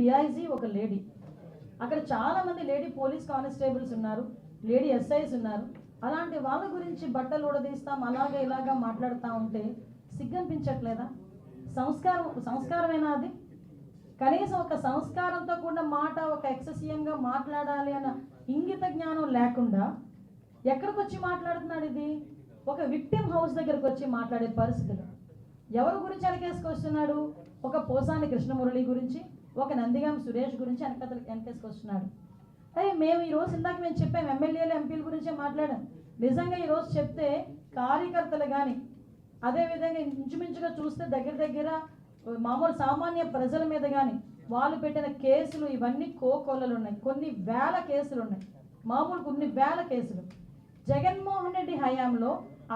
DIG ఒక lady, అక్కడ చాలామంది లేడీ పోలీస్ కానిస్టేబుల్స్ ఉన్నారు, లేడీ ఎస్ఐస్ ఉన్నారు. అలాంటి వాళ్ళ గురించి బట్టలు ఉడదీస్తాం అలాగే ఇలాగా మాట్లాడుతూ ఉంటే సిగ్గనిపించట్లేదా? సంస్కారమేనా అది? కనీసం ఒక సంస్కారంతో కూడిన మాట, ఒక ఎక్సెసియంగా మాట్లాడాలి అన్న ఇంగిత జ్ఞానం లేకుండా ఎక్కడికి వచ్చి మాట్లాడుతున్నాడు? ఇది ఒక విక్టిమ్ హౌస్ దగ్గరకు వచ్చి మాట్లాడే పరిస్థితులు. ఎవరి గురించి వెనకేసుకొస్తున్నాడు? ఒక పోసాని కృష్ణమురళి గురించి, ఒక నందిగాం సురేష్ గురించి వెనకేసుకొస్తున్నాడు. అయ్యి మేము ఈరోజు ఇందాక మేము చెప్పాము, ఎమ్మెల్యేలు ఎంపీల గురించే మాట్లాడాం. నిజంగా ఈరోజు చెప్తే కార్యకర్తలు కానీ, అదేవిధంగా ఇంచుమించుగా చూస్తే దగ్గర మామూలు సామాన్య ప్రజల మీద కానీ వాళ్ళు పెట్టిన కేసులు ఇవన్నీ కోకొల్లలు ఉన్నాయి. కొన్ని వేల కేసులు ఉన్నాయి, మామూలు కొన్ని వేల కేసులు. జగన్మోహన్ రెడ్డి హయాంలో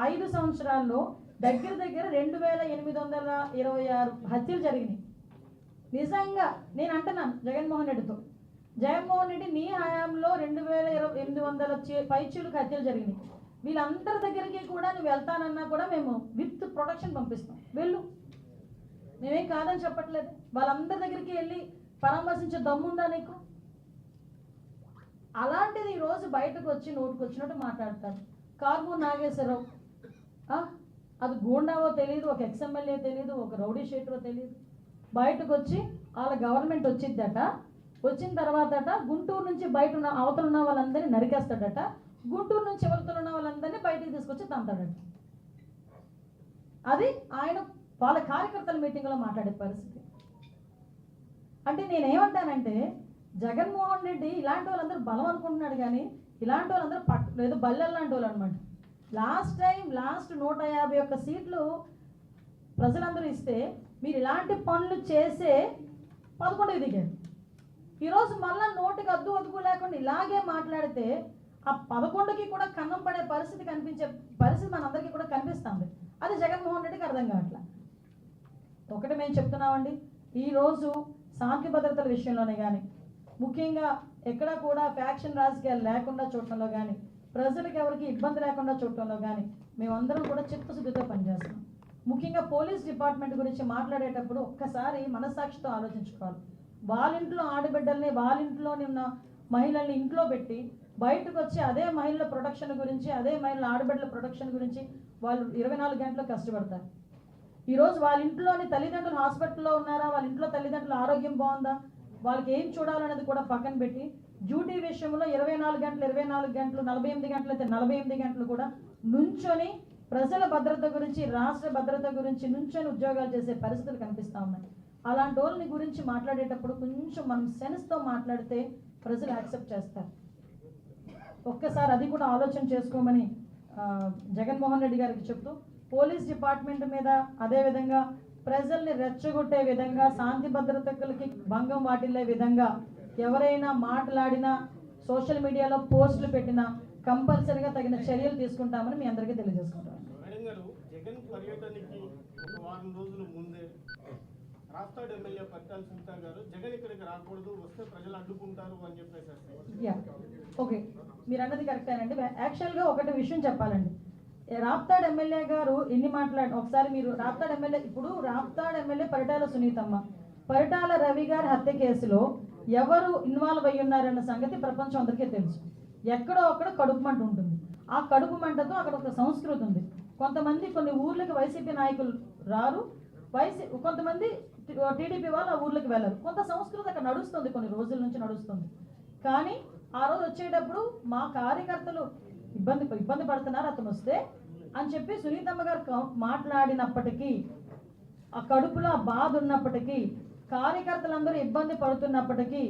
5 సంవత్సరాల్లో దగ్గర 2826 హత్యలు జరిగినాయి. నిజంగా నేను అంటున్నాను జగన్మోహన్ రెడ్డితో, జగన్మోహన్ రెడ్డి నీ హయాంలో 2800 పైచీలకు హత్యలు జరిగినాయి. వీళ్ళందరి దగ్గరికి కూడా నువ్వు వెళ్తానన్నా కూడా మేము విత్ ప్రొటెక్షన్ పంపిస్తాం, వెళ్ళు, మేమేం కాదని చెప్పట్లేదు. వాళ్ళందరి దగ్గరికి వెళ్ళి పరామర్శించే దమ్ముందా నీకు? అలాంటిది ఈరోజు బయటకు వచ్చి నోటుకు వచ్చినట్టు మాట్లాడతాడు. కార్మూర్ నాగేశ్వరరావు, అది గూండావో తెలియదు, ఒక ఎక్స్ఎమ్మెల్యే తెలియదు, ఒక రౌడీ షీటరో తెలియదు, బయటకు వచ్చి వాళ్ళ గవర్నమెంట్ వచ్చిద్దట, వచ్చిన తర్వాతట గుంటూరు నుంచి బయట ఉన్న అవతల ఉన్న వాళ్ళందరినీ నరికేస్తాడట, గుంటూరు నుంచి అవతల ఉన్న వాళ్ళందరినీ బయటికి తీసుకొచ్చి తంతాడట. అది ఆయన వాళ్ళ కార్యకర్తల మీటింగ్లో మాట్లాడే పరిస్థితి. అంటే నేనేమంటానంటే జగన్మోహన్ రెడ్డి ఇలాంటి వాళ్ళందరూ బలం అనుకుంటున్నాడు, కానీ ఇలాంటి వాళ్ళందరూ ఏదో బల్లెలు లాంటి వాళ్ళు అనమాట. లాస్ట్ 151 సీట్లు ప్రజలందరూ ఇస్తే మీరు ఇలాంటి పనులు చేసే 11కి దిగారు. ఈరోజు మళ్ళీ నోటికి అదుపు లేకుండా ఇలాగే మాట్లాడితే ఆ 11కి కూడా కన్నం పడే పరిస్థితి కనిపించే పరిస్థితి మనందరికీ కూడా కనిపిస్తుంది. అది జగన్మోహన్ రెడ్డికి అర్థం కావట్లా. ఒకటి మేము చెప్తున్నామండి, ఈరోజు శాంతి భద్రతల విషయంలోనే కానీ, ముఖ్యంగా ఎక్కడ కూడా ఫ్యాక్షన్ రాజకీయాలు లేకుండా చూడటంలో కానీ, ప్రజలకు ఎవరికి ఇబ్బంది లేకుండా చూడటంలో కానీ మేమందరం కూడా చిత్తశుద్ధితో పనిచేస్తాం. ముఖ్యంగా పోలీస్ డిపార్ట్మెంట్ గురించి మాట్లాడేటప్పుడు ఒక్కసారి మనస్సాక్షితో ఆలోచించుకోవాలి. వాళ్ళ ఇంట్లో ఆడబిడ్డల్ని, వాళ్ళ ఇంట్లోని ఉన్న మహిళల్ని ఇంట్లో పెట్టి బయటకు వచ్చి అదే మహిళల ప్రొటెక్షన్ గురించి, అదే మహిళల ఆడబిడ్డల ప్రొటెక్షన్ గురించి వాళ్ళు 24 గంటలు కష్టపడతారు. ఈరోజు వాళ్ళ ఇంట్లోని తల్లిదండ్రులు హాస్పిటల్లో ఉన్నారా, వాళ్ళ ఇంట్లో తల్లిదండ్రుల ఆరోగ్యం బాగుందా, వాళ్ళకి ఏం చూడాలనేది కూడా పక్కన పెట్టి డ్యూటీ విషయంలో 24 గంటలు 48 గంటలు అయితే 48 గంటలు కూడా నుంచొని ప్రజల భద్రత గురించి, రాష్ట్ర భద్రత గురించి నుంచొని ఉద్యోగాలు చేసే పరిస్థితులు కనిపిస్తూ ఉన్నాయి. అలాంటి వాళ్ళని గురించి మాట్లాడేటప్పుడు కొంచెం మనం సెన్స్తో మాట్లాడితే ప్రజలు యాక్సెప్ట్ చేస్తారు. ఒక్కసారి అది కూడా ఆలోచన చేసుకోమని జగన్మోహన్ రెడ్డి గారికి చెప్తూ, పోలీస్ డిపార్ట్మెంట్ మీద అదేవిధంగా ప్రజల్ని రెచ్చగొట్టే విధంగా, శాంతి భద్రతలకి భంగం వాటిల్లే విధంగా ఎవరైనా మాట్లాడినా, సోషల్ మీడియాలో పోస్టులు పెట్టినా కంపల్సరీగా తగిన చర్యలు తీసుకుంటామని మీ అందరికీ తెలియజేసుకుంటాం. జగన్ పర్యటనకి ఒక వారం రోజుల ముందే రాప్తాడ్ ఎమ్మెల్యే పరిటాల సునీత గారు జగన్ ఇక్కడికి రాకూడదు, వస్తే ప్రజలు అడ్డుకుంటారు అని చెప్పేసి. ఓకే, మీరు అన్నది కరెక్టేనండి. యాక్చువల్గా ఒకటి విషయం చెప్పాలండి, రాప్తాడ్ ఎమ్మెల్యే గారు ఎన్ని ఒకసారి మీరు రాప్తాడ్ ఎమ్మెల్యే పరిటాల సునీతమ్మ, పరిటాల రవి గారి హత్య కేసులో ఎవరు ఇన్వాల్వ్ అయ్యి ఉన్నారన్న సంగతి ప్రపంచం అందరికీ తెలుసు. ఎక్కడో అక్కడ కడుపు మంట ఉంటుంది. ఆ కడుపు మంటతో అక్కడ ఒక సంస్కృతి ఉంది. కొంతమంది కొన్ని ఊర్లకి వైసీపీ నాయకులు రారు, కొంతమంది టీడీపీ వాళ్ళు ఆ ఊర్లకు వెళ్ళరు. కొంత సంస్కృతి అక్కడ నడుస్తుంది, కొన్ని రోజుల నుంచి నడుస్తుంది. కానీ ఆ రోజు వచ్చేటప్పుడు మా కార్యకర్తలు ఇబ్బంది పడుతున్నారు అతను వస్తే అని చెప్పి సునీతమ్మ గారు మాట్లాడినప్పటికీ, ఆ కడుపులో ఆ బాధ ఉన్నప్పటికీ, కార్యకర్తలందరూ ఇబ్బంది పడుతున్నప్పటికీ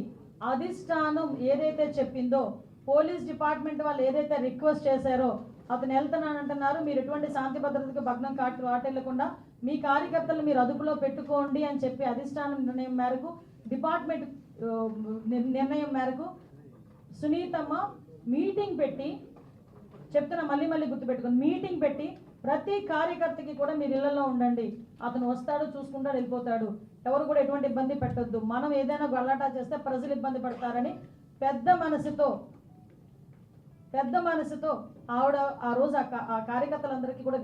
అధిష్టానం ఏదైతే చెప్పిందో, పోలీస్ డిపార్ట్మెంట్ వాళ్ళు ఏదైతే రిక్వెస్ట్ చేశారో, అతను వెళ్తున్నానంటున్నారు, మీరు ఎటువంటి శాంతి భద్రతకు భగ్నం వాటిల్లకుండా మీ కార్యకర్తలు మీరు అదుపులో పెట్టుకోండి అని చెప్పి అధిష్టానం నిర్ణయం మేరకు, డిపార్ట్మెంట్ నిర్ణయం మేరకు సునీతమ్మ మీటింగ్ పెట్టి, చెప్తున్నా మళ్ళీ గుర్తుపెట్టుకుని, మీటింగ్ పెట్టి ప్రతి కార్యకర్తకి కూడా మీరు ఇళ్లలో ఉండండి, అతను వస్తాడు, చూసుకుంటాడు, వెళ్ళిపోతాడు, ఎవరు కూడా ఎటువంటి ఇబ్బంది పెట్టొద్దు, మనం ఏదైనా గల్లాటా చేస్తే ప్రజలు ఇబ్బంది పడతారని పెద్ద మనసుతో ఆవిడ ఆ రోజు ఆ కార్యకర్తలందరికీ కూడా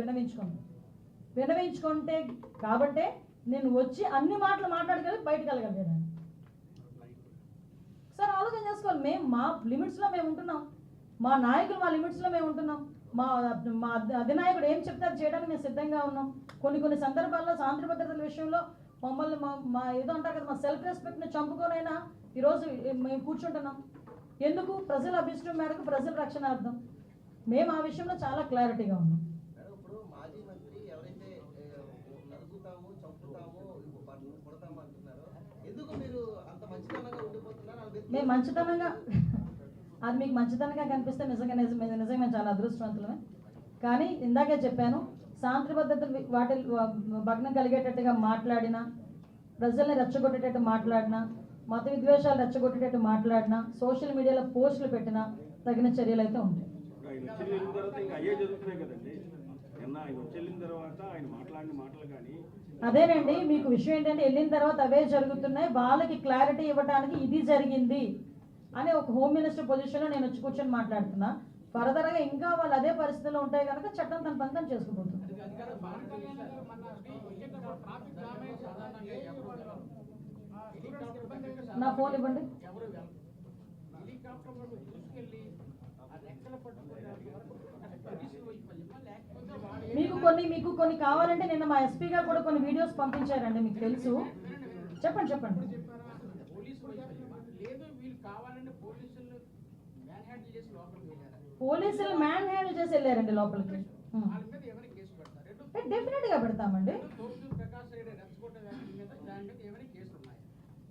వినవించుకుంటే కాబట్టే నేను వచ్చి అన్ని మాటలు మాట్లాడగలిగి బయటకు వెళ్ళగలిగాను. చేసుకోవాలి. మేము మా లిమిట్స్లో మేము ఉంటున్నాం, మా నాయకులు మా లిమిట్స్లో మేము ఉంటున్నాం, మా మా అధినాయకుడు ఏం చెప్తే అది చేయడానికి మేము సిద్ధంగా ఉన్నాం. కొన్ని సందర్భాల్లో శాంతి భద్రతల విషయంలో మమ్మల్ని మా ఏదో అంటారు కదా, మా సెల్ఫ్ రెస్పెక్ట్ని చంపుకోనైనా ఈరోజు మేము కూర్చుంటున్నాం. ఎందుకు? ప్రజల అభిష్టం మేరకు, ప్రజల రక్షణార్థం. మేము ఆ విషయంలో చాలా క్లారిటీగా ఉన్నాం. ఇప్పుడు మాజీ మంత్రి ఎవరైతే నరుకుతాము, చంపుతాము, కొడతాము అంటున్నారో ఎందుకు మీరు అంత మంచితనంగా ఉండిపోతున్నారు? మేము మంచితనంగా అది మీకు మంచితనంగా కనిపిస్తే నిజంగా మేము చాలా అదృష్టవంతులమే. కానీ ఇందాకే చెప్పాను, శాంతి భద్రతలు వాటి భగ్నం కలిగేటట్టుగా మాట్లాడినా, ప్రజల్ని రెచ్చగొట్టేటట్టు మాట్లాడినా, మత విద్వేషాలు రెచ్చగొట్టేటట్టు మాట్లాడినా, సోషల్ మీడియాలో పోస్టులు పెట్టినా తగిన చర్యలు అయితే ఉంటాయి. అదేనండి, మీకు విషయం ఏంటంటే వెళ్ళిన తర్వాత అవే జరుగుతున్నాయి. వాళ్ళకి క్లారిటీ ఇవ్వడానికి ఇది జరిగింది అని ఒక హోమ్ మినిస్టర్ పొజిషన్లో నేను వచ్చి కూర్చొని మాట్లాడుతున్నా. ఫర్దర్గా ఇంకా వాళ్ళు అదే పరిస్థితిలో ఉంటాయి కనుక చట్టం తన పని తను చేసుకుపోతుంది. నా ఫోన్ ఇవ్వండి. మీకు కొన్ని కావాలంటే నిన్న మా ఎస్పీ గారు కూడా కొన్ని వీడియోస్ పంపించారండి, మీకు తెలుసు. చెప్పండి. పోలీసులు మ్యాన్ హ్యాండిల్ చేసి వెళ్ళారండి లోపలికి. డెఫినెట్ గా పెడతామండి.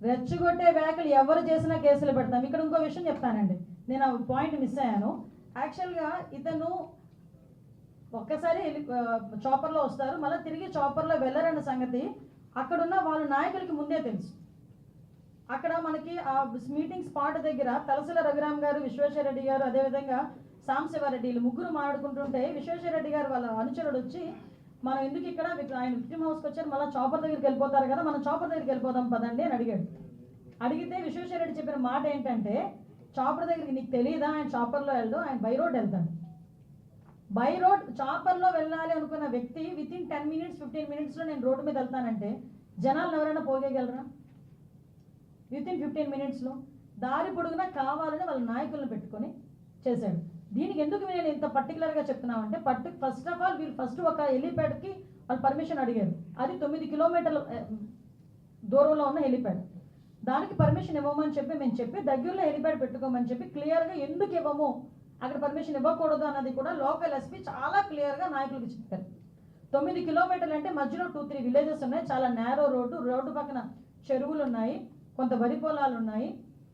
రెచ్చగొట్టే వ్యాఖ్యలు ఎవరు చేసినా కేసులు పెడతాం. ఇక్కడ ఇంకో విషయం చెప్తానండి, నేను ఆ పాయింట్ మిస్ అయ్యాను. యాక్చువల్గా ఇతను ఒక్కసారి చాపర్లో వస్తారు, మళ్ళీ తిరిగి చాపర్లో వెళ్ళరన్న సంగతి అక్కడున్న వాళ్ళ నాయకులకి ముందే తెలుసు. అక్కడ మనకి ఆ మీటింగ్ స్పాట్ దగ్గర తలసిల రఘురామ్ గారు, విశ్వేశ్వరరెడ్డి గారు, అదేవిధంగా సాంబశివారెడ్డి వీళ్ళు ముగ్గురు మాట్లాడుకుంటుంటే విశ్వేశ్వరరెడ్డి గారు వాళ్ళ అనుచరుడు వచ్చి, మనం ఎందుకు ఇక్కడ ఆయన విక్టిమ్ హౌస్కి వచ్చారు, మళ్ళీ చాపర్ దగ్గరికి వెళ్ళిపోతారు కదా, మనం చాపర్ దగ్గరికి వెళ్ళిపోదాం పదండి అని అడిగాడు. అడిగితే విశ్వేశ్వరరెడ్డి చెప్పిన మాట ఏంటంటే, చాపర్ దగ్గరికి నీకు తెలియదా, ఆయన చాపర్లో వెళ్దు, ఆయన బై రోడ్ వెళ్తాడు. బై రోడ్ చాపర్లో వెళ్ళాలి అనుకున్న వ్యక్తి వితిన్ 10 minutes 15 minutesలో నేను రోడ్డు మీద వెళ్తానంటే జనాలు ఎవరైనా పోగేయగలరా? వితిన్ 15 minutesలో దారి పొడుగునా కావాలని వాళ్ళ నాయకులను పెట్టుకొని చేశాడు. దీనికి ఎందుకు నేను ఇంత పర్టికులర్గా చెప్తున్నామంటే, ఫస్ట్ ఆఫ్ ఆల్ వీళ్ళు ఫస్ట్ ఒక హెలీప్యాడ్కి వాళ్ళు పర్మిషన్ అడిగారు. అది 9 kilometers దూరంలో ఉన్న హెలీప్యాడ్. దానికి పర్మిషన్ ఇవ్వమని చెప్పి మేము చెప్పి దగ్గరలో హెలీప్యాడ్ పెట్టుకోమని చెప్పి క్లియర్గా ఎందుకు ఇవ్వము, అక్కడ పర్మిషన్ ఇవ్వకూడదు అన్నది కూడా లోకల్ ఎస్పీ చాలా క్లియర్గా నాయకులకు చెప్పారు. 9 kilometers అంటే మధ్యలో 2-3 villages ఉన్నాయి, చాలా నేరో రోడ్డు పక్కన చెరువులు ఉన్నాయి, కొంత వరి పొలాలు ఉన్నాయి,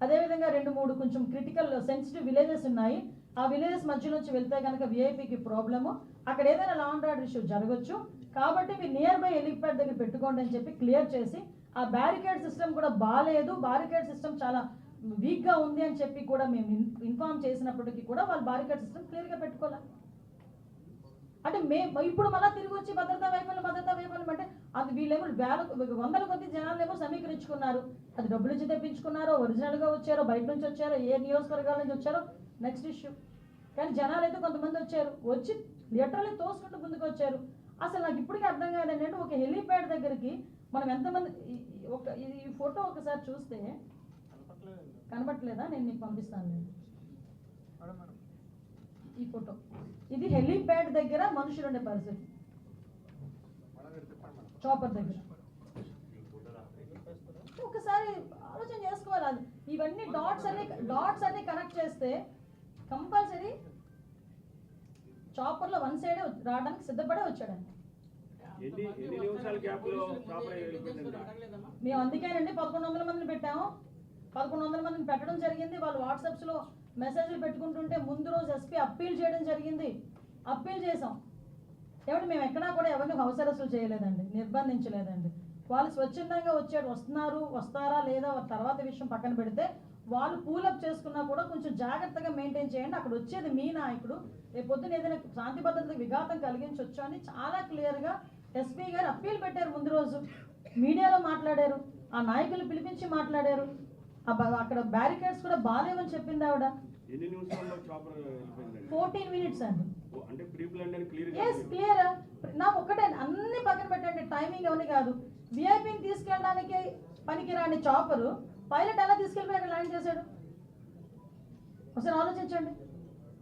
అదేవిధంగా 2-3 కొంచెం క్రిటికల్ సెన్సిటివ్ విలేజెస్ ఉన్నాయి. ఆ విలేజెస్ మధ్య నుంచి వెళ్తే కనుక విఐపికి ప్రాబ్లము, అక్కడ ఏదైనా లా అండ్ ఆర్డర్ ఇష్యూ జరగచ్చు, కాబట్టి మీరు నియర్ బై హెలిప్యాడ్ దగ్గర పెట్టుకోండి అని చెప్పి క్లియర్ చేసి, ఆ బ్యారికేడ్ సిస్టమ్ కూడా బాగాలేదు, బ్యారికేడ్ సిస్టమ్ చాలా వీక్గా ఉంది అని చెప్పి కూడా మేము ఇన్ఫార్మ్ చేసినప్పటికీ కూడా వాళ్ళు బ్యారికేడ్ సిస్టమ్ క్లియర్గా పెట్టుకోవాలి. అంటే ఇప్పుడు మళ్ళీ తిరిగి వచ్చి భద్రతా వైఫల్యం అంటే అది వీళ్ళేమో వందల కొద్ది జనాలేమో సమీకరించుకున్నారు, అది డబ్బులు ఇచ్చి తెప్పించుకున్నారో, ఒరిజినల్గా వచ్చారో, బయట నుంచి వచ్చారో, ఏ నియోజకవర్గాల నుంచి వచ్చారో నెక్స్ట్ ఇష్యూ. కానీ జనాలు అయితే కొంతమంది వచ్చి లిటరల్లీ తోసుకుంటూ ముందుకు వచ్చారు. అసలు నాకు ఇప్పటికీ అర్థం కాదండి, అంటే ఒక హెలీప్యాడ్ దగ్గరికి మనం ఎంతమంది, ఈ ఫోటో ఒకసారి చూస్తే కనబట్టలేదా? నేను మీకు పంపిస్తాను. ఈ ఫోటో, ఇది హెలీప్యాడ్ దగ్గర మనుషులు ఉండే పరిస్థితి, చాపర్ దగ్గర. ఒకసారి ఆలోచన చేసుకోవాలి. ఇవన్నీ డాట్స్ అన్ని కనెక్ట్ చేస్తే కంపల్సరీ చాపర్లో వన్ సైడే రావడానికి సిద్ధపడే వచ్చాడండి. మేము అందుకేనండి 1100 మందిని పెట్టాము. 1100 మందిని పెట్టడం జరిగింది. వాళ్ళు వాట్సాప్స్లో మెసేజ్లు పెట్టుకుంటుంటే ముందు రోజు ఎస్పీ అప్పీల్ చేయడం జరిగింది. అప్పీల్ చేసాం. ఏమంటే మేము ఎక్కడా కూడా ఎవరిని హౌస్ అరెస్టులు చేయలేదండి, నిర్బంధించలేదండి. వాళ్ళు స్వచ్ఛందంగా వస్తారా లేదా తర్వాత విషయం పక్కన పెడితే, వాళ్ళు పూలప్ చేసుకున్నా కూడా కొంచెం జాగ్రత్తగా మెయింటైన్ చేయండి. అక్కడ వచ్చేది మీ నాయకుడు, రేపు పొద్దున ఏదైనా శాంతి భద్రతకు విఘాతం కలిగించవచ్చు అని చాలా క్లియర్గా ఎస్పీ గారు అప్పీల్ పెట్టారు. ముందు రోజు మీడియాలో మాట్లాడారు, ఆ నాయకులు పిలిపించి మాట్లాడారు. అక్కడ బ్యారికేడ్స్ కూడా బాగాలేవని చెప్పింది ఆవిడ. 14 minutes అండి. క్లియర్. నా ఒక్కటే, అన్ని పక్కన పెట్టండి, టైమింగ్ అవన్నీ కాదు. విఐపిని తీసుకెళ్ళడానికి పనికిరాని చాపరు పైలట్ ఎలా తీసుకెళ్ళిపోయి అక్కడ ల్యాండ్ చేశాడు? ఒకసారి ఆలోచించండి.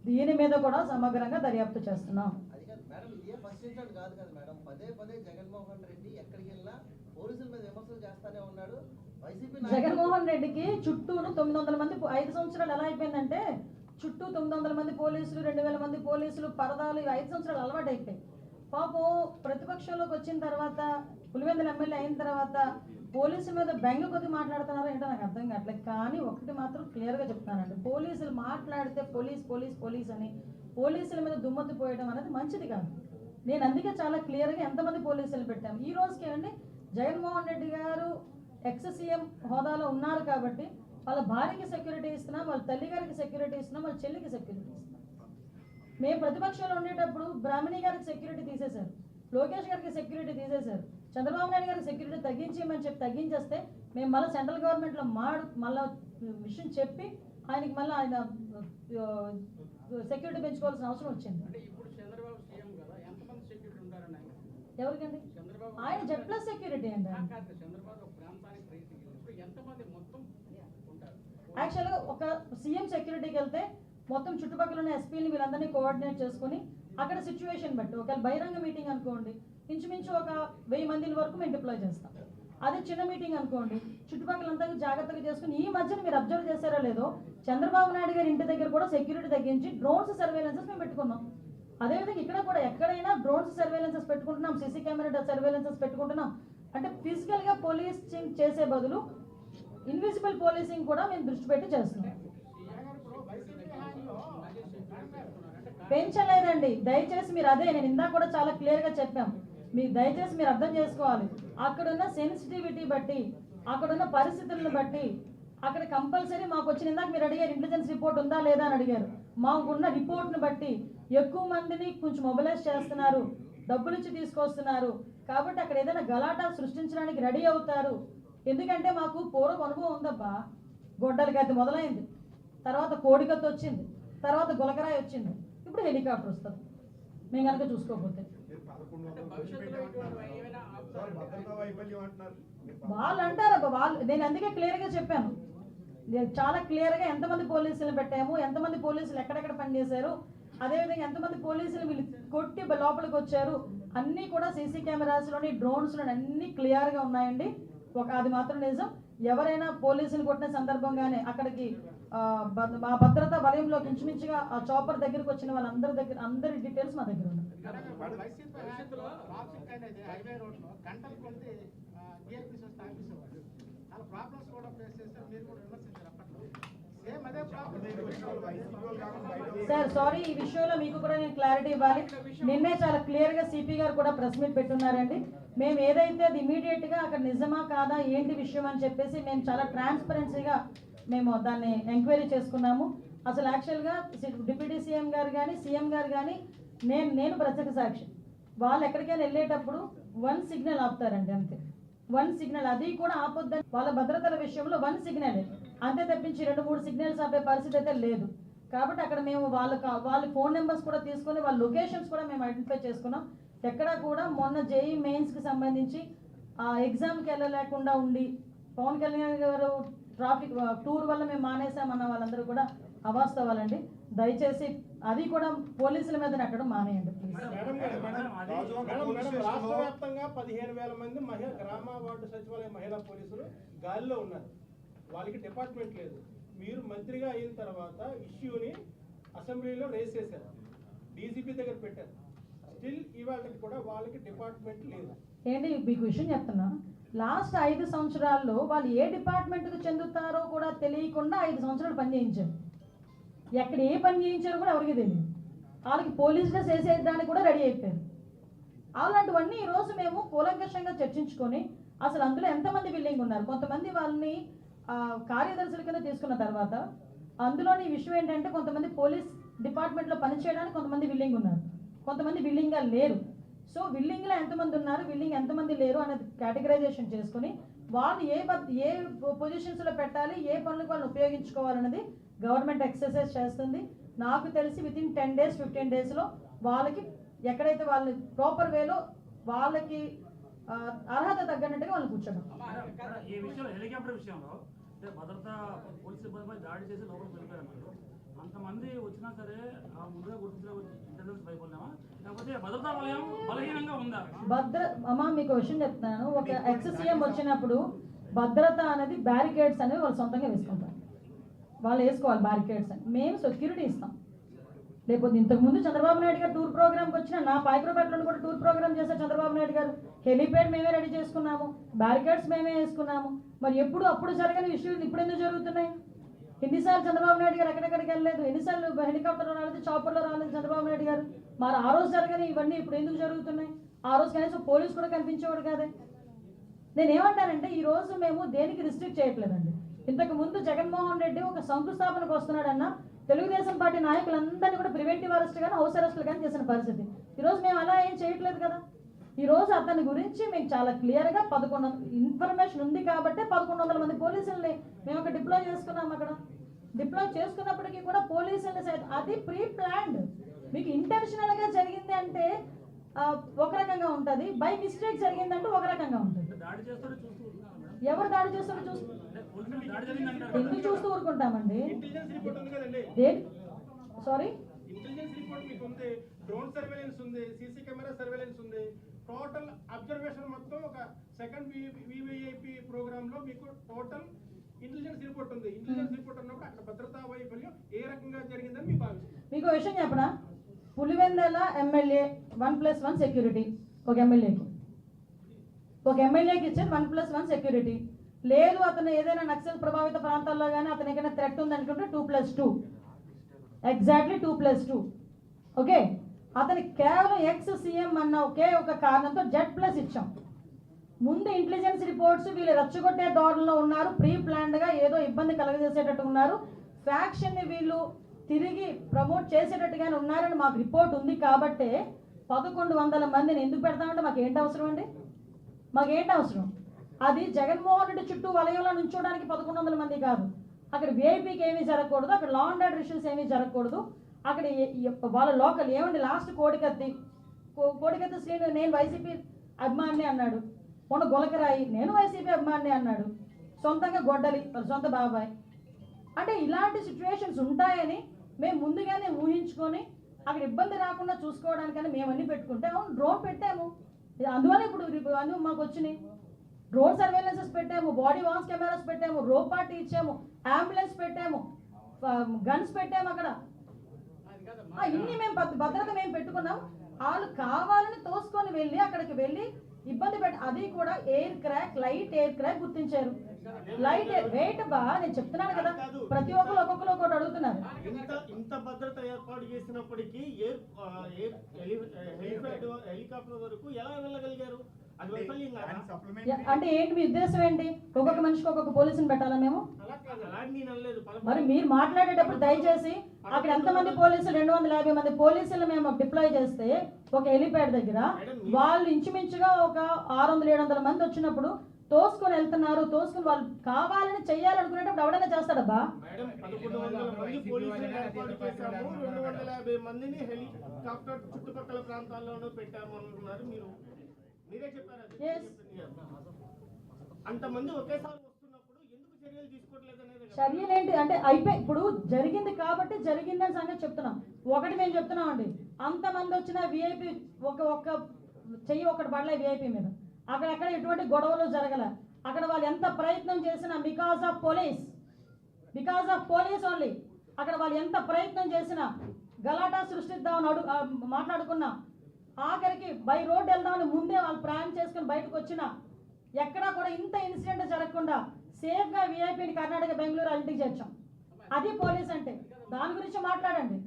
దీని మీద కూడా సమగ్రంగా దర్యాప్తు చేస్తున్నాం. అది కాదు మేడం, ఇదే ఫస్ట్ ఇన్సిడెంట్ కాదు కదా మేడం. పదే పదే జగన్మోహన్ రెడ్డి ఎక్కడికి వెళ్ళినా పోలీసుల మీద విమర్శలు చేస్తానే ఉన్నాడు. వైసీపీ జగన్మోహన్ రెడ్డికి చుట్టూను 900 మంది 5 సంవత్సరాలు ఎలా అయిపోయిందంటే చుట్టూ 900 మంది పోలీసులు, 2000 మంది పోలీసులు, పరదాలు, 5 సంవత్సరాలు అలవాటు అయిపోయాయి. పాపం ప్రతిపక్షంలోకి వచ్చిన తర్వాత, పులివెందుల ఎమ్మెల్యే అయిన తర్వాత పోలీసుల మీద బెంగ కొద్ది మాట్లాడుతున్నారో ఏంటో నాకు అర్థం కావట్లేదు. కానీ ఒకటి మాత్రం క్లియర్గా చెప్తానండి, పోలీసులు మాట్లాడితే పోలీస్ పోలీస్ పోలీస్ అని పోలీసుల మీద దుమ్మతి పోయడం అనేది మంచిది కాదు. నేను అందుకే చాలా క్లియర్గా ఎంతమంది పోలీసులు పెట్టాము. ఈ రోజుకి ఏమండి, జగన్మోహన్ రెడ్డి గారు ఎక్స్ సీఎం హోదాలో ఉన్నారు కాబట్టి వాళ్ళ భార్యకి సెక్యూరిటీ ఇస్తున్నాం, వాళ్ళ తల్లి గారికి సెక్యూరిటీ ఇస్తున్నాం, వాళ్ళ చెల్లికి సెక్యూరిటీ ఇస్తున్నాం. మేము ప్రతిపక్షంలో ఉండేటప్పుడు బ్రాహ్మణి గారికి సెక్యూరిటీ తీసేశారు, లోకేష్ గారికి సెక్యూరిటీ తీసేశారు, చంద్రబాబు నాయుడు గారికి సెక్యూరిటీ తగ్గించేయమని చెప్పి తగ్గించేస్తే మేము మళ్ళీ సెంట్రల్ గవర్నమెంట్లో మళ్ళీ విషయం చెప్పి ఆయనకి మళ్ళీ ఆయన సెక్యూరిటీ పెంచుకోవాల్సిన అవసరం వచ్చింది. అంటే ఇప్పుడు చంద్రబాబు సీఎం కదా, ఎంతమంది సెక్యూరిటీ ఉంటారని ఆయన? ఎవరికండి? చంద్రబాబు ఆయన జెడ్ ప్లస్ సెక్యూరిటీ అండి. కాదు, చంద్రబాబు ఒక ప్రాంతానికి రైతుకి ఇప్పుడు ఎంతమంది మొత్తం ఉంటారు? యాక్చువల్గా ఒక సీఎం సెక్యూరిటీకి వెళ్తే మొత్తం చుట్టుపక్కల ఉన్న ఎస్పీని వీళ్ళందరినీ కోఆర్డినేట్ చేసుకుని అక్కడ సిచ్యువేషన్ బట్టి, ఒకవేళ బహిరంగ మీటింగ్ అనుకోండి ఇంచుమించు ఒక 1000 మంది వరకు మేము డిప్లాయ్ చేస్తాం. అదే చిన్న మీటింగ్ అనుకోండి చుట్టుపక్కలంతా జాగ్రత్తగా చేసుకుని, ఈ మధ్యన మీరు అబ్జర్వ్ చేశారో లేదో చంద్రబాబు నాయుడు గారి ఇంటి దగ్గర కూడా సెక్యూరిటీ తగ్గించి డ్రోన్స్ సర్వేలెన్సెస్ మేము పెట్టుకున్నాం. అదేవిధంగా ఇక్కడ కూడా ఎక్కడైనా డ్రోన్స్ సర్వేలెన్సెస్ పెట్టుకుంటున్నాం, సీసీ కెమెరా సర్వేలెన్సెస్ పెట్టుకుంటున్నాం. అంటే ఫిజికల్గా పోలీసింగ్ చేసే బదులు ఇన్విజిబుల్ పోలీసింగ్ కూడా మేము దృష్టి పెట్టి చేస్తున్నాం. పెంచలేదండి, దయచేసి మీరు అదే నేను ఇందాక కూడా చాలా క్లియర్గా చెప్పాం. మీరు దయచేసి మీరు అర్థం చేసుకోవాలి, అక్కడున్న సెన్సిటివిటీ బట్టి, అక్కడున్న పరిస్థితులను బట్టి అక్కడ కంపల్సరీ మాకు వచ్చిన, ఇందాక మీరు అడిగారు ఇంటెలిజెన్స్ రిపోర్ట్ ఉందా లేదా అని అడిగారు, మాకున్న రిపోర్ట్ను బట్టి ఎక్కువ మందిని కొంచెం మొబిలైజ్ చేస్తున్నారు, డబ్బులు ఇచ్చి తీసుకొస్తున్నారు కాబట్టి అక్కడ ఏదైనా గలాటా సృష్టించడానికి రెడీ అవుతారు. ఎందుకంటే మాకు పూర్వ అనుభవం ఉందబ్బా, గొడ్డల గతి మొదలైంది, తర్వాత కోడికత్తి వచ్చింది, తర్వాత గులకరాయి వచ్చింది, ఇప్పుడు హెలికాప్టర్ వస్తుంది మేము కనుక చూసుకోకపోతే. భవిష్యత్తులో ఇటువంటి ఏమైనా వాళ్ళు అంటారబ్బా, వాళ్ళు నేను అందుకే క్లియర్గా చెప్పాను, నేను చాలా క్లియర్గా ఎంతమంది పోలీసులు పెట్టాము, ఎంతమంది పోలీసులు ఎక్కడెక్కడ పనిచేశారు, అదేవిధంగా ఎంతమంది పోలీసులు వీళ్ళు కొట్టి లోపలికి వచ్చారు, అన్నీ కూడా సీసీ కెమెరాస్లోని డ్రోన్స్లోని అన్నీ క్లియర్గా ఉన్నాయండి. అది మాత్రం నిజం, ఎవరైనా పోలీసులు కొట్టిన సందర్భంగానే అక్కడికి మా భద్రతా వలయంలోకి ఇంచుమించుగా ఆ చాపర్ దగ్గరికి వచ్చిన వాళ్ళందరి దగ్గర అందరి డీటెయిల్స్ మా దగ్గర ఉన్నాయి. భవిష్యత్తులో ట్రాఫిక్ అనేది హైవే రోడ్లో గంటల కొద్ది జిఎస్పీ వస్తే ఆఫీసేవాడు, చాలా ప్రాబ్లమ్స్ కూడా ఫేస్ చేస్తారు, మీరు కూడా విమర్శించారు అప్పట్లో. సేమ్ అదే ప్రాబ్లం సార్ సారీ, ఈ విషయంలో మీకు కూడా నేను క్లారిటీ ఇవ్వాలి. నిన్నే చాలా క్లియర్గా సిపి గారు కూడా ప్రెస్ మీట్ పెట్టున్నారండి. మేము ఏదైతే అది ఇమీడియట్గా అక్కడ నిజమా కాదా ఏంటి విషయం అని చెప్పేసి మేము చాలా ట్రాన్స్పరెన్సీగా మేము దాన్ని ఎంక్వైరీ చేసుకున్నాము. అసలు యాక్చువల్గా డిప్యూటీ సీఎం గారు కానీ సీఎం గారు కానీ నేను ప్రత్యక్ష సాక్షి, వాళ్ళు ఎక్కడికైనా వెళ్ళేటప్పుడు 1 సిగ్నల్ ఆపుతారండి, అంతే 1 సిగ్నల్, అది కూడా ఆపొద్దని వాళ్ళ భద్రతల విషయంలో 1 సిగ్నల్ అంతే తప్పించి 2-3 సిగ్నల్స్ ఆపే పరిస్థితి అయితే లేదు. కాబట్టి అక్కడ మేము వాళ్ళ ఫోన్ నెంబర్స్ కూడా తీసుకొని వాళ్ళ లొకేషన్స్ కూడా మేము ఐడెంటిఫై చేసుకున్నాం. ఎక్కడ కూడా మొన్న జేఈ మెయిన్స్కి సంబంధించి ఆ ఎగ్జామ్కి వెళ్ళలేకుండా ఉండి పవన్ కళ్యాణ్ గారు ట్రాఫిక్ టూర్ వల్ల మేము మానేసామన్న వాళ్ళందరూ కూడా అవాస్తవాలండి. దయచేసి అది కూడా పోలీసుల మీద నెట్టడం మానేయండి ప్లీజ్. రాష్ట్ర వ్యాప్తంగా 15,000 మంది గ్రామ వార్డు సచివాలయ మహిళా పోలీసులు గాలిలో ఉన్నారు, వాళ్ళకి డిపార్ట్మెంట్ లేదు. మీరు మంత్రిగా అయిన తర్వాత ఇష్యూని అసెంబ్లీలో రేస్ చేశారు, డీజీపీ దగ్గర పెట్టారు, స్టిల్ ఇవాళకి కూడా వాళ్ళకి డిపార్ట్మెంట్ లేదు. ఏంటి మీకు విషయం చెప్తున్నా, లాస్ట్ 5 సంవత్సరాల్లో వాళ్ళు ఏ డిపార్ట్మెంట్కి చెందుతారో కూడా తెలియకుండా 5 సంవత్సరాలు పని చేయించారు. ఎక్కడ ఏ పని చేయించారో కూడా ఎవరికి తెలియదు, వాళ్ళకి పోలీస్ డ్రెస్ వేసేయడానికి కూడా రెడీ అయిపోయారు. అలాంటివన్నీ ఈరోజు మేము కూలంకషంగా చర్చించుకొని అసలు అందులో ఎంతమంది విల్లింగ్ ఉన్నారు, కొంతమంది వాళ్ళని కార్యదర్శుల కింద తీసుకున్న తర్వాత అందులోని విషయం ఏంటంటే కొంతమంది పోలీస్ డిపార్ట్మెంట్లో పనిచేయడానికి కొంతమంది విల్లింగ్ ఉన్నారు, కొంతమంది విల్లింగ్గా లేరు. సో విల్లింగ్లో ఎంతమంది ఉన్నారు, విల్లింగ్ ఎంతమంది లేరు అనేది కేటగరైజేషన్ చేసుకుని వాళ్ళు ఏ పొజిషన్స్లో పెట్టాలి, ఏ పనులకు వాళ్ళని ఉపయోగించుకోవాలన్నది గవర్నమెంట్ ఎక్సర్సైజ్ చేస్తుంది. నాకు తెలిసి వితిన్ 10 days 15 daysలో వాళ్ళకి ఎక్కడైతే వాళ్ళు ప్రాపర్ వేలో వాళ్ళకి అర్హత తగ్గనట్టుగా వాళ్ళు కూర్చోడం. ఈ విషయంలో హెలికాప్టర్ విషయంలో భద్రతా పోలీసు సిబ్బందిపై దాడి చేసి లోపలికి వెళ్ళిపోయారు. అంతమంది వచ్చినా సరే ఆ ముందుగా గుర్తించే ఇంటెలిజెన్స్ భయపడినామా లేకపోతే భద్రతా వలయం బలహీనంగా ఉందా? అమ్మా మీకు విషయం చెప్తున్నాను. ఒక ఎక్స్ సీఎం వచ్చినప్పుడు భద్రత అనేది బ్యారికేడ్స్ అనేవి వాళ్ళు సొంతంగా వేసుకుంటారు. వాళ్ళు వేసుకోవాలి బ్యారికేడ్స్ అని. మేము సెక్యూరిటీ ఇస్తాం. లేకపోతే ఇంతకుముందు చంద్రబాబు నాయుడు గారు టూర్ ప్రోగ్రామ్కి వచ్చిన నా పాయకరపేటలో కూడా టూర్ ప్రోగ్రామ్ చేశారు చంద్రబాబు నాయుడు గారు. హెలిప్యాడ్ మేమే రెడీ చేసుకున్నాము, బ్యారికేడ్స్ మేమే వేసుకున్నాము. మరి అప్పుడు జరగని విషయాలు ఇప్పుడు ఎందుకు జరుగుతున్నాయి? ఎన్నిసార్లు చంద్రబాబు నాయుడు గారు ఎక్కడెక్కడికి వెళ్ళలేదు, ఎన్నిసార్లు హెలికాప్టర్లో రాలేదు, చాపర్లో రాలేదు చంద్రబాబు నాయుడు గారు. మరి ఆ రోజు జరగని ఇవన్నీ ఇప్పుడు ఎందుకు జరుగుతున్నాయి? ఆ రోజు కనీసం పోలీసు కూడా కనిపించేవాడు కాదే. నేను ఏమంటానంటే ఈ రోజు మేము దేనికి రిస్ట్రిక్ట్ చేయట్లేదండి. ఇంతకు ముందు జగన్మోహన్ రెడ్డి ఒక శంకుస్థాపనకు వస్తున్నాడన్న తెలుగుదేశం పార్టీ నాయకులందరినీ కూడా ప్రివెంటివ్ అరెస్ట్ కానీ హౌస్ అరెస్టులు కానీ చేసిన పరిస్థితి. ఈరోజు మేము అలా ఏం చేయట్లేదు కదా. ఈరోజు అతని గురించి మేము చాలా క్లియర్గా 1100 ఇన్ఫర్మేషన్ ఉంది కాబట్టి 1100 మంది పోలీసుల్ని మేము ఒక డిప్లాయ్ చేసుకున్నాం. అక్కడ డిప్లాయ్ చేసుకున్నప్పటికీ కూడా పోలీసుల్ని అది ప్రీ ప్లాన్డ్. మీకు ఇంటెన్షనల్గా జరిగింది అంటే ఒక రకంగా ఉంటుంది, బై మిస్టేక్ జరిగిందంటే ఒక రకంగా ఉంటుంది. ఎవరు దాడి చేస్తారో ఎందుకు చూస్తూ ఊరుకుంటామండి? ఇంటెలిజెన్స్ రిపోర్ట్ ఉంది కదండి. సారీ, ఇంటెలిజెన్స్ రిపోర్ట్ మీకు ఉంది, డ్రోన్ సర్వేలెన్స్ ఉంది, సీసీ కెమెరా సర్వేలెన్స్ ఉంది, టోటల్ అబ్జర్వేషన్ మొత్తం ఒక సెకండ్ వివిఐపి ప్రోగ్రామ్ లో మీకు టోటల్ ఇంటెలిజెన్స్ రిపోర్ట్ ఉంది. ఇంటెలిజెన్స్ రిపోర్ట్ ఉన్నప్పుడు అక్కడ భద్రతా వైఫల్యం ఏ రకంగా జరిగిందని మీకు భావిస్తుంది. మీకు విషయం చెప్పనా? పులివెందల ఎమ్మెల్యే 1+1 సెక్యూరిటీ ఒక ఎమ్మెల్యేకి ఇచ్చారు 1+1 సెక్యూరిటీ. లేదు అతను ఏదైనా నక్సల్ ప్రభావిత ప్రాంతాల్లో కానీ అతను ఏదైనా థ్రెట్ ఉందనుకుంటే 2+2, ఎగ్జాక్ట్లీ 2+2. ఓకే, అతనికి కేవలం ఎక్స్ సీఎం అన్న ఒకే ఒక కారణంతో Z+ ఇచ్చాం. ముందు ఇంటెలిజెన్స్ రిపోర్ట్స్ వీళ్ళు రెచ్చగొట్టే ధోరణిలో ఉన్నారు, ప్రీ ప్లాన్డ్గా ఏదో ఇబ్బంది కలగజేసేటట్టు ఉన్నారు, ఫ్యాక్షన్ని వీళ్ళు తిరిగి ప్రమోట్ చేసేటట్టుగానే ఉన్నారని మాకు రిపోర్ట్ ఉంది. కాబట్టే 1100 మందిని ఎందుకు పెడతామంటే మాకేంటి అవసరం అండి? మాకేంటి అవసరం? అది జగన్మోహన్ రెడ్డి చుట్టూ వలయంలో నుంచోడానికి 1100 మంది కాదు. అక్కడ విఐపీకి ఏమీ జరగకూడదు, అక్కడ లా అండ్ ఆర్డర్ ఇష్యూస్ ఏమీ జరగకూడదు. అక్కడ వాళ్ళ లోకల్ ఏమండి లాస్ట్ కోడికత్తి శ్రీను నేను వైసీపీ అభిమాని అన్నాడు, మొన్న గులకరాయి నేను వైసీపీ అభిమాని అన్నాడు, సొంతంగా గొడ్డలి సొంత బాబాయ్. అంటే ఇలాంటి సిచ్యువేషన్స్ ఉంటాయని మేము ముందుగానే ఊహించుకొని అక్కడ ఇబ్బంది రాకుండా చూసుకోవడానికని మేము అన్నీ పెట్టుకుంటే అవును డ్రోన్ పెట్టాము. అందువల్ల ఇప్పుడు అన్నీ మాకు వచ్చినాయి. డ్రోన్ సర్వేలెన్సెస్ పెట్టాము, బాడీ వాన్స్ కెమెరాస్ పెట్టాము, రోప్ పార్టీ ఇచ్చాము, అంబులెన్స్ పెట్టాము, గన్స్ పెట్టాము. అక్కడ ఇన్ని మేము భద్రత మేము పెట్టుకున్నాం. వాళ్ళు కావాలని తోసుకొని వెళ్ళి అక్కడికి వెళ్ళి ఇబ్బంది పెట్టి అది కూడా లైట్ ఎయిర్ క్రాక్ గుర్తించారు. లైట్ వెయిట్ బా నేను చెప్తున్నాను కదా, ప్రతి ఒక్కరు ఒక్కొక్కరు అడుగుతున్నారు. ఇంత భద్రత ఏర్పాటు చేసినప్పటికీ హెలికాప్టర్ వరకు ఎలా వెళ్ళగలిగారు? అంటే ఏంటి మీ ఉద్దేశం ఏంటి? ఒక్కొక్క మనిషికి ఒక్కొక్క పోలీసుని పెట్టాలా మేము? మరి మీరు మాట్లాడేటప్పుడు దయచేసి అక్కడ ఎంతమంది పోలీసులు 250 మంది పోలీసులు మేము డిప్లాయ్ చేస్తే ఒక హెలిప్యాడ్ దగ్గర వాళ్ళు ఇంచుమించుగా ఒక 600-700 మంది వచ్చినప్పుడు తోసుకొని వెళ్తున్నారు. తోసుకొని వాళ్ళు కావాలని చెయ్యాలనుకునేటప్పుడు ఎవడైనా చేస్తాడబ్బా? 250 మందిని హెలికాప్టర్ చుట్టుపక్కల ప్రాంతాల్లోనూ పెట్టాము అంటున్నారు మీరు, మీరే చెప్పారు. అంతమంది ఒకేసారి వస్తున్నప్పుడు ఎందుకు చర్యలు తీసుకోవట్లేదు అనేది. చర్యలు ఏంటి అంటే అయిపోయి ఇప్పుడు జరిగింది కాబట్టి జరిగిందని సంగతి చెప్తున్నాం. ఒకటి మేము చెప్తున్నాం అండి, అంతమంది వచ్చిన విఐపి ఒక్క చెయ్యి ఒకటి పడలే విఐపి మీద. అక్కడెక్కడ ఎటువంటి గొడవలు జరగల. అక్కడ వాళ్ళు ఎంత ప్రయత్నం చేసినా బికాస్ ఆఫ్ పోలీస్ ఓన్లీ అక్కడ వాళ్ళు ఎంత ప్రయత్నం చేసినా గలాటా సృష్టిద్దామని మాట్లాడుకున్నా, ఆఖరికి బై రోడ్ వెళ్దామని ముందే వాళ్ళు ప్రయాణం చేసుకుని బయటకు వచ్చినా ఎక్కడా కూడా ఇంత ఇన్సిడెంట్ జరగకుండా సేఫ్గా విఐపిని కర్ణాటక బెంగళూరు ఇంటికి చేర్చాం. అది పోలీస్ అంటే. దాని గురించి మాట్లాడండి.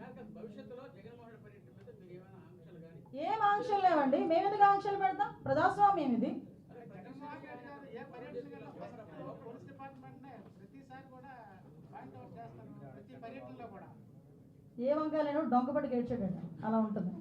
ఏం ఆంక్షలు లేవండి, మేము ఎందుకు ఆంక్షలు పెడతాం? ప్రజాస్వామ్యం ఇది. ఏ వంకాయలు డొంకపట్టి గేడ్చాడండి, అలా ఉంటుంది.